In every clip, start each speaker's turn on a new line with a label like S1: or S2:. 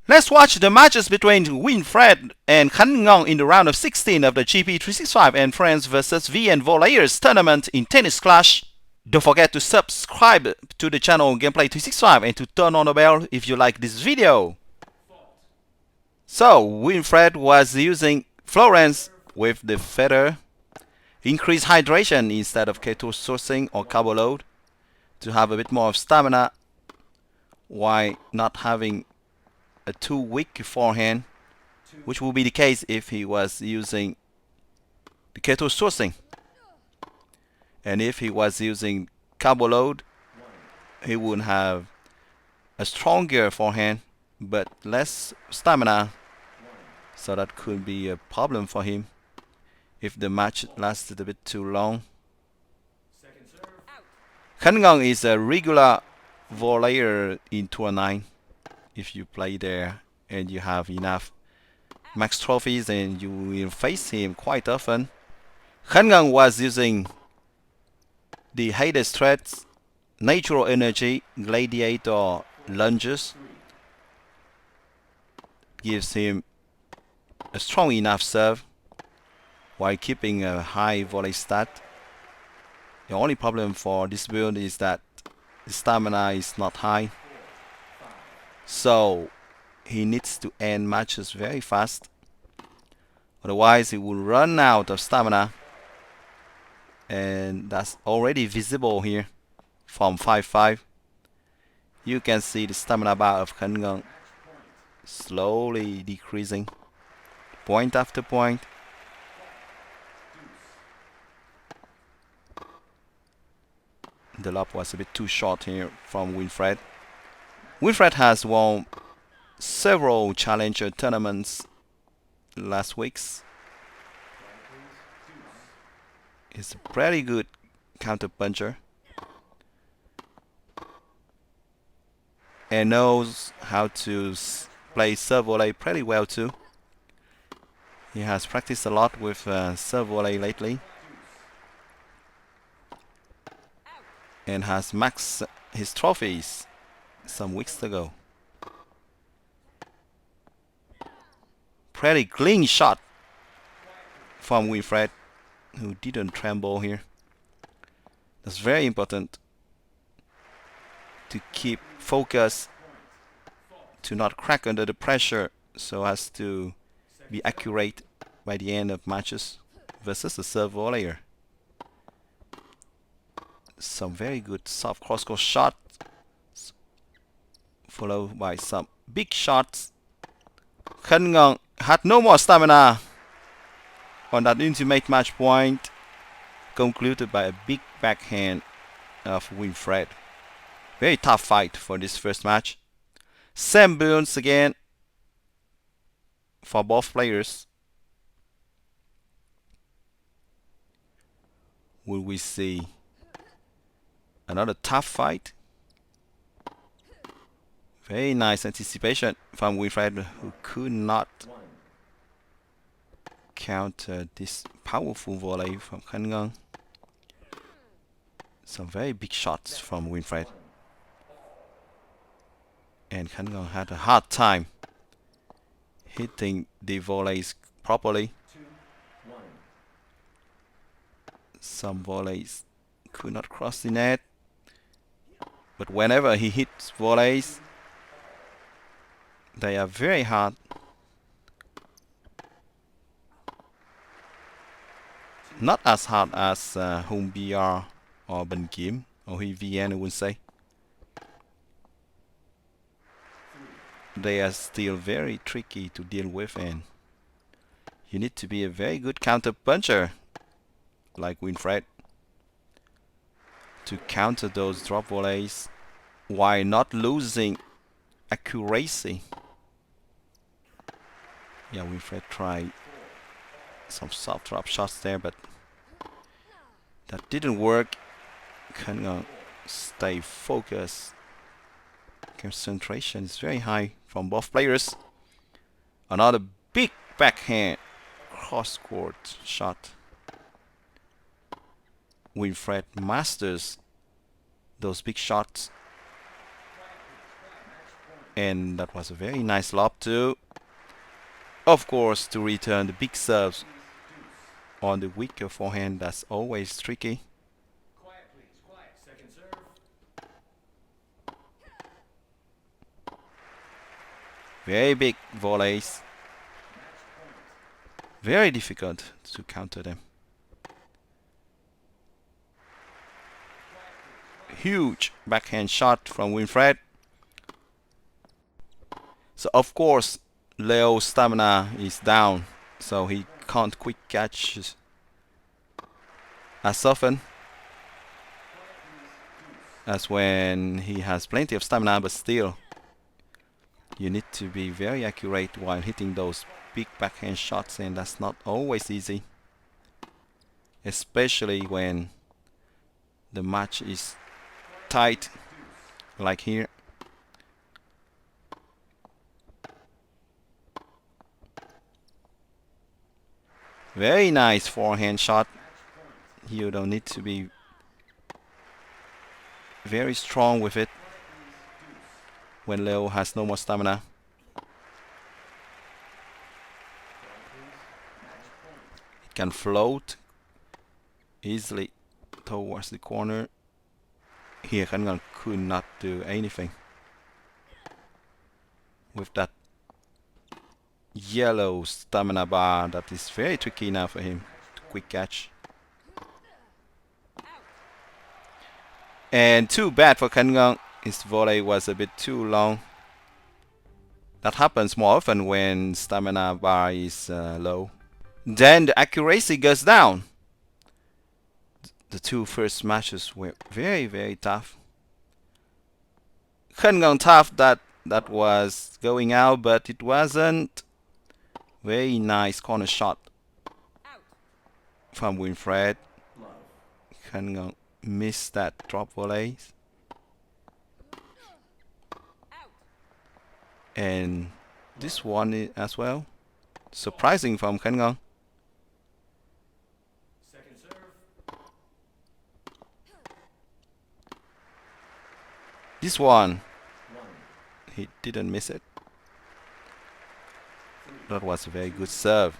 S1: Let's watch the matches between Wilfred and KhanhNgan in the round of 16 of the GP365 and Friends vs VN Volleyers tournament in Tennis Clash. Don't forget to subscribe to the channel Gameplay365 and to turn on the bell if you like this video. So, Wilfred was using Florence with the feather, increase hydration instead of keto sourcing or carbo load to have a bit more of stamina while not having a too weak forehand, which will be the case if he was using the keto sourcing. And if he was using carbo load, he would have a stronger forehand but less stamina, so that could be a problem for him if the match lasted a bit too long. KhanhNgan is a regular volleyer in Tour 9. If you play there and you have enough max trophies, and you will face him quite often. KhanhNgan was using the Hades threats, natural energy, gladiator lunges. Gives him a strong enough serve while keeping a high volley stat. The only problem for this build is that the stamina is not high, so he needs to end matches very fast, otherwise he will run out of stamina, and that's already visible here from 5-5. You can see the stamina bar of KhanhNgan slowly decreasing point after point. The lob was a bit too short here from Wilfred. Wilfred has won several challenger tournaments last weeks. He's a pretty good counter puncher and knows how to play serve volley pretty well too. He has practiced a lot with serve volley lately and has maxed his trophies some weeks ago. Pretty clean shot from Wilfred, who didn't tremble here. That's very important to keep focus, to not crack under the pressure, so as to be accurate by the end of matches versus a serve volleyer. Some very good soft cross-court shots, followed by some big shots. KhanhNgan had no more stamina on that ultimate match point, concluded by a big backhand of Wilfred. Very tough fight for this first match. Same builds again for both players. Will we see another tough fight? Very nice anticipation from Wilfred, who could not counter this powerful volley from KhanhNgan. Some very big shots from Wilfred. And KhanhNgan had a hard time hitting the volleys properly. Some volleys could not cross the net, but whenever he hits volleys, they are very hard. Not as hard as Hung BR or Ben Kim or VN, I would say. They are still very tricky to deal with, and you need to be a very good counter puncher like Wilfred to counter those drop volleys while not losing accuracy. Yeah, Wilfred tried some soft drop shots there, but that didn't work. KhanhNgan stay focused. Concentration is very high from both players. Another big backhand cross-court shot. Wilfred masters those big shots. And that was a very nice lob too. Of course, to return the big serves on the weaker forehand, that's always tricky.
S2: Quiet, please. Quiet. Second serve.
S1: Very big volleys. Very difficult to counter them. Huge backhand shot from Wilfred. So of course Leo's stamina is down, so he can't quick catch as often as when he has plenty of stamina, but still you need to be very accurate while hitting those big backhand shots, and that's not always easy, especially when the match is tight like here. Very nice forehand shot. You don't need to be very strong with it when Leo has no more stamina. It can float easily towards the corner. Here KhanhNgan could not do anything with that yellow stamina bar. That is very tricky now for him to quick catch. And too bad for KhanhNgan, his volley was a bit too long. That happens more often when stamina bar is low. Then the accuracy goes down. The two first matches were very tough. KhanhNgan tough that was going out, but it wasn't. Very nice corner shot from Wilfred. KhanhNgan missed that drop volley. And this one as well. Surprising from KhanhNgan.
S2: Second serve.
S1: This one, he didn't miss it. That was a very good serve.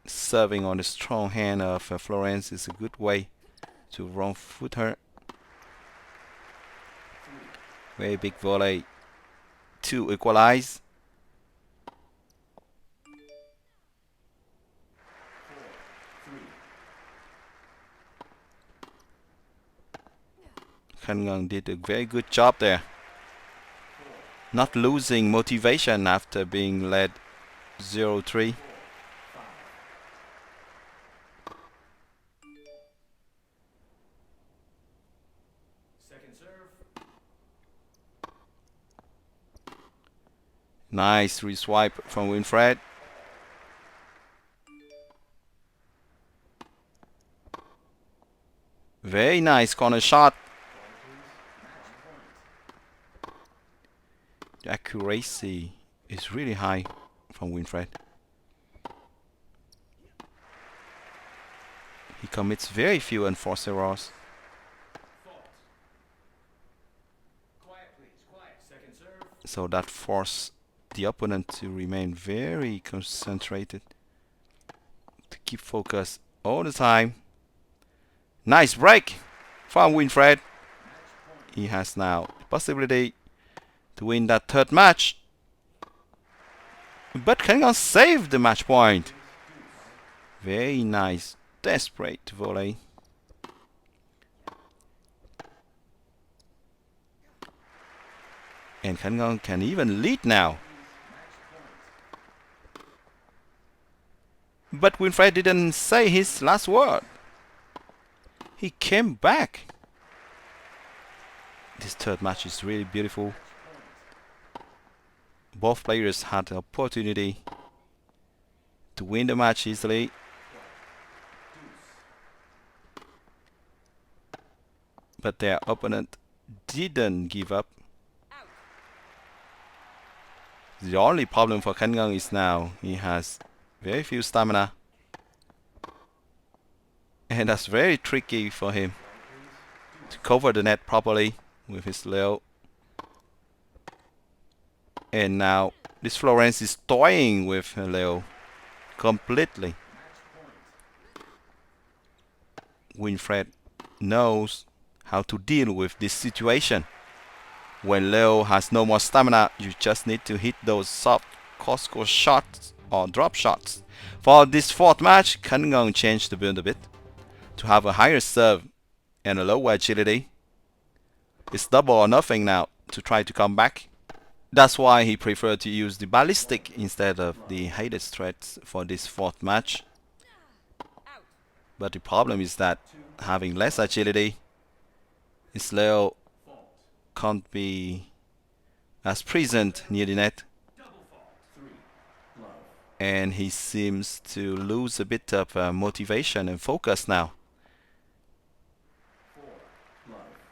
S1: Serving on the strong hand of Florence is a good way to wrong foot her. Very big volley to equalize. KhanhNgan did a very good job there. Not losing motivation after being led 0-3.
S2: Second serve.
S1: Nice reswipe from Wilfred. Very nice corner shot. The accuracy is really high from Wilfred. He commits very few unforced errors.
S2: Quiet, please. Quiet. Second serve.
S1: So that forced the opponent to remain very concentrated, to keep focus all the time. Nice break from Wilfred. He has now the possibility to win that third match. But KhanhNgan saved the match point. Very nice, desperate volley. And KhanhNgan can even lead now. But Wilfred didn't say his last word. He came back. This third match is really beautiful. Both players had the opportunity to win the match easily. But their opponent didn't give up. The only problem for KhanhNgan is now he has very few stamina. And that's very tricky for him to cover the net properly with his Leo. And now this Florence is toying with Leo completely. Wilfred knows how to deal with this situation. When Leo has no more stamina, you just need to hit those soft Costco shots or drop shots. For this fourth match, KhanhNgan changed the build a bit to have a higher serve and a lower agility. It's double or nothing now to try to come back. That's why he preferred to use the ballistic instead of the hated threats for this fourth match. But the problem is that having less agility, his Leo can't be as present near the net. And he seems to lose a bit of motivation and focus now.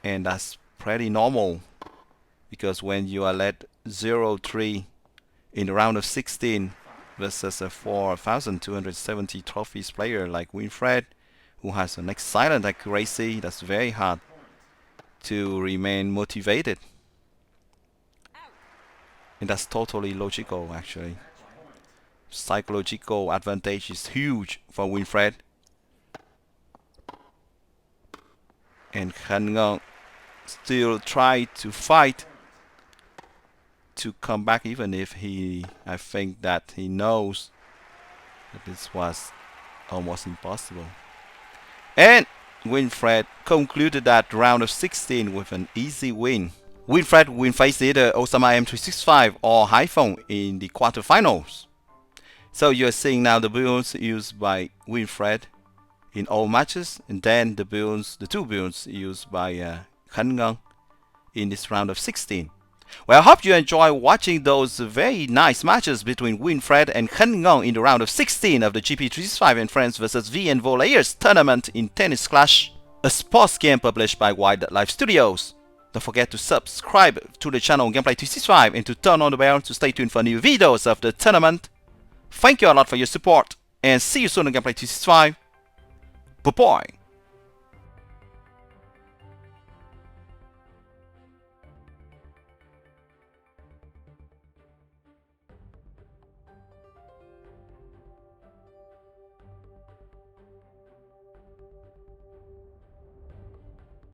S1: And that's pretty normal, because when you are led 0-3 in the round of 16 versus a 4,270 trophies player like Wilfred, who has an excellent accuracy, that's very hard to remain motivated. And that's totally logical, actually. Psychological advantage is huge for Wilfred. And KhanhNgan still try to fight to come back, even if I think that he knows that this was almost impossible. And Wilfred concluded that round of 16 with an easy win. Wilfred will face either Osama M365 or iPhone in the quarterfinals. So you're seeing now the builds used by Wilfred in all matches, and then the two builds used by KhanhNgan in this round of 16. Well, I hope you enjoy watching those very nice matches between Wilfred and KhanhNgan in the round of 16 of the GP365 and Friends vs V and Volleyers tournament in Tennis Clash, a sports game published by Wildlife Studios. Don't forget to subscribe to the channel Gameplay365 and to turn on the bell to stay tuned for new videos of the tournament. Thank you a lot for your support, and see you soon on Gameplay365. Bye-bye.